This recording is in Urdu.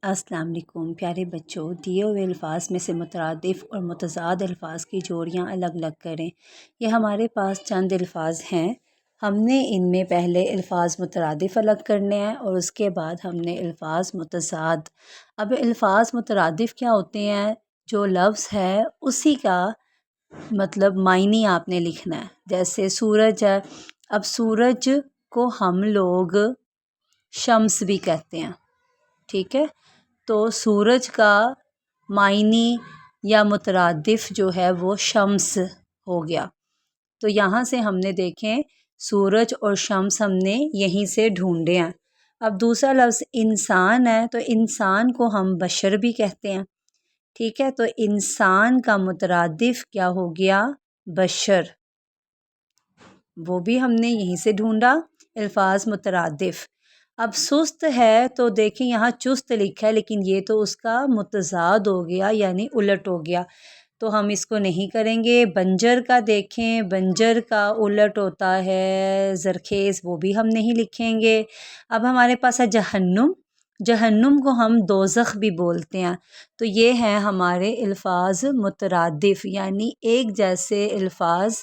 السلام علیکم پیارے بچوں، دیے ہوئے الفاظ میں سے مترادف اور متضاد الفاظ کی جوڑیاں الگ الگ کریں۔ یہ ہمارے پاس چند الفاظ ہیں، ہم نے ان میں پہلے الفاظ مترادف الگ کرنے ہیں اور اس کے بعد ہم نے الفاظ متضاد۔ اب الفاظ مترادف کیا ہوتے ہیں؟ جو لفظ ہے اسی کا مطلب معنی آپ نے لکھنا ہے۔ جیسے سورج ہے، اب سورج کو ہم لوگ شمس بھی کہتے ہیں، ٹھیک ہے؟ تو سورج کا معنی یا مترادف جو ہے وہ شمس ہو گیا۔ تو یہاں سے ہم نے دیکھیں سورج اور شمس ہم نے یہیں سے ڈھونڈے ہیں۔ اب دوسرا لفظ انسان ہے، تو انسان کو ہم بشر بھی کہتے ہیں، ٹھیک ہے؟ تو انسان کا مترادف کیا ہو گیا؟ بشر، وہ بھی ہم نے یہیں سے ڈھونڈا، الفاظ مترادف۔ اب سست ہے تو دیکھیں یہاں چست لکھا ہے لیکن یہ تو اس کا متضاد ہو گیا، یعنی الٹ ہو گیا، تو ہم اس کو نہیں کریں گے۔ بنجر کا دیکھیں، بنجر کا الٹ ہوتا ہے زرخیز، وہ بھی ہم نہیں لکھیں گے۔ اب ہمارے پاس ہے جہنم، جہنم کو ہم دوزخ بھی بولتے ہیں، تو یہ ہیں ہمارے الفاظ مترادف، یعنی ایک جیسے الفاظ